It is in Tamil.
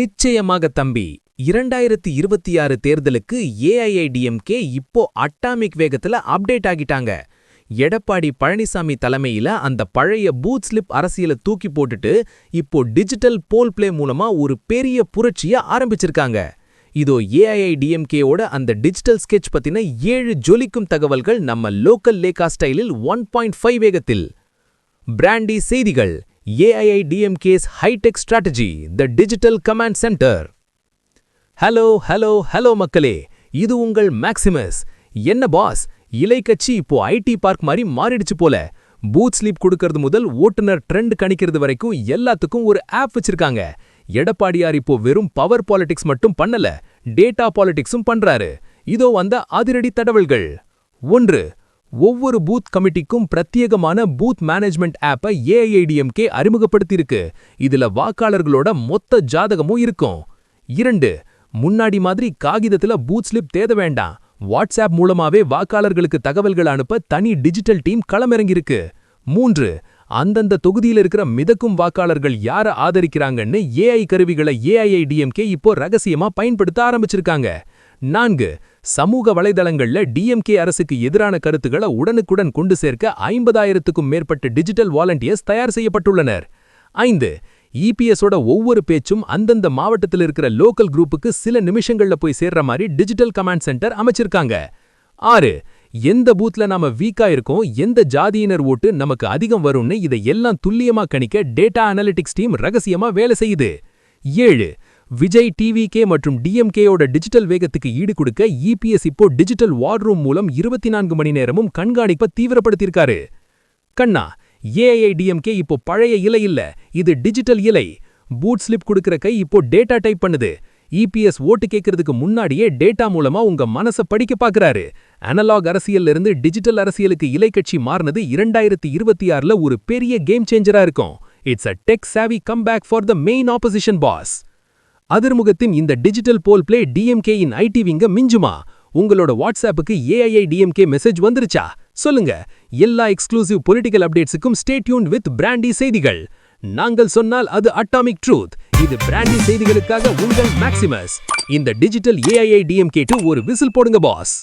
நிச்சயமாக தம்பி. 2026 தேர்தலுக்கு ஏஐஐடிஎம்கே இப்போ அட்டாமிக் வேகத்துல அப்டேட் ஆகிட்டாங்க. எடப்பாடி பழனிசாமி தலைமையில அந்த பழைய பூத் ஸ்லிப் அரசியலை தூக்கி போட்டுட்டு இப்போ டிஜிட்டல் போல் பிளே மூலமா ஒரு பெரிய புரட்சிய ஆரம்பிச்சிருக்காங்க. இதோ ஏஐஐடிஎம்கேவோட அந்த டிஜிட்டல் ஸ்கெட்ச் பத்தின 7 ஜொலிக்கும் தகவல்கள் நம்ம லோக்கல் லேகா ஸ்டைலில் 1.5 வேகத்தில். பிராண்டி செய்திகள். AIADMK's hi tech strategy, the digital command centre. Hello மக்களே, இது உங்கள் மேக்சிமஸ். என்ன பாஸ், இலை கட்சி இப்போ ஐடி பார்க் மாதிரி மாறிடுச்சு போல. பூத் ஸ்லீப் கொடுக்கறது முதல் ஓட்டுநர் ட்ரெண்ட் கணிக்கிறது வரைக்கும் எல்லாத்துக்கும் ஒரு ஆப் வச்சிருக்காங்க. எடப்பாடியார் இப்போ வெறும் பவர் பாலிடிக்ஸ் மட்டும் பண்ணல, டேட்டா பாலிடிக்ஸும் பண்றாரு. இதோ வந்த அதிரடி தகவல்கள். 1. ஒவ்வொரு பூத் கமிட்டிக்கும் பிரத்யேகமான பூத் மேனேஜ்மெண்ட் ஆப்பை ஏஐஐடிஎம்கே அறிமுகப்படுத்தியிருக்கு. இதுல வாக்காளர்களோட மொத்த ஜாதகமும் இருக்கும். 2. முன்னாடி மாதிரி காகிதத்துல பூத் ஸ்லிப் தேட வேண்டாம். வாட்ஸ்ஆப் மூலமாவே வாக்காளர்களுக்கு தகவல்கள் அனுப்ப தனி டிஜிட்டல் டீம் களமிறங்கியிருக்கு. 3. அந்தந்த தொகுதியில் இருக்கிற மிதக்கும் வாக்காளர்கள் யாரை ஆதரிக்கிறாங்கன்னு ஏஐ கருவிகளை ஏஐஐடிஎம்கே இப்போ ரகசியமா பயன்படுத்த ஆரம்பிச்சிருக்காங்க. 4. சமூக வலைதளங்கள்ல டிஎம்கே அரசுக்கு எதிரான கருத்துக்களை உடனுக்குடன் கொண்டு சேர்க்க 50,000க்கும் மேற்பட்ட டிஜிட்டல் வாலண்டியர்ஸ் தயார் செய்யப்பட்டுள்ளனர். 5. இபிஎஸோட ஒவ்வொரு பேச்சும் அந்தந்த மாவட்டத்தில் இருக்கிற லோக்கல் குரூப்புக்கு சில நிமிஷங்கள்ல போய் சேர்ற மாதிரி டிஜிட்டல் கமாண்ட் சென்டர் அமைச்சிருக்காங்க. 6. எந்த பூத்ல நாம வீக்கா இருக்கோம், எந்த ஜாதியினர் ஓட்டு நமக்கு அதிகம் வரும்னு இதை எல்லாம் துல்லியமா கணிக்க டேட்டா அனலிட்டிக்ஸ் டீம் ரகசியமா வேலை செய்யுது. 7. விஜய் டிவிகே மற்றும் டிஎம்கேயோட டிஜிட்டல் வேகத்துக்கு ஈடு கொடுக்க இபிஎஸ் இப்போ டிஜிட்டல் வார்ரூம் மூலம் 24 மணி நேரமும் கண்காணிப்பை தீவிரப்படுத்தியிருக்காரு. கண்ணா, ஏஐஐடிஎம்கே இப்போ பழைய இலை இல்ல, இது டிஜிட்டல் இலை. பூத் ஸ்லிப் கொடுக்கிற கை இப்போ டேட்டா டைப் பண்ணுது. இபிஎஸ் ஓட்டு கேட்கறதுக்கு முன்னாடியே டேட்டா மூலமா உங்க மனச படிக்க பாக்குறாரு. அனலாக் அரசியல்ல இருந்து டிஜிட்டல் அரசியலுக்கு இலை கட்சி மாறினது 2026ல ஒரு பெரிய கேம் சேஞ்சரா இருக்கும். It's a tech savvy comeback for the main opposition boss. அதிர்முகத்தின் இந்த டிஜிட்டல் போல் பிளே டிஎம்கேயின் ஐடி விங்க மிஞ்சுமா? உங்களோட வாட்ஸ்ஆப்புக்கு ஏஐஐடிஎம்கே மெசேஜ் வந்துருச்சா? சொல்லுங்க. எல்லா எக்ஸ்க்ளூசிவ் பொலிட்டிக்கல் அப்டேட்ஸுக்கும் ஸ்டே டியூன்ட் வித் பிராண்டி செய்திகள். நாங்கள் சொன்னால் அது அட்டாமிக் ட்ரூத். இது பிராண்டி செய்திகளுக்காக உங்கள் மேக்சிமஸ். இந்த டிஜிட்டல் ஏஐஐடிஎம்கே ஒரு விசில் போடுங்க பாஸ்.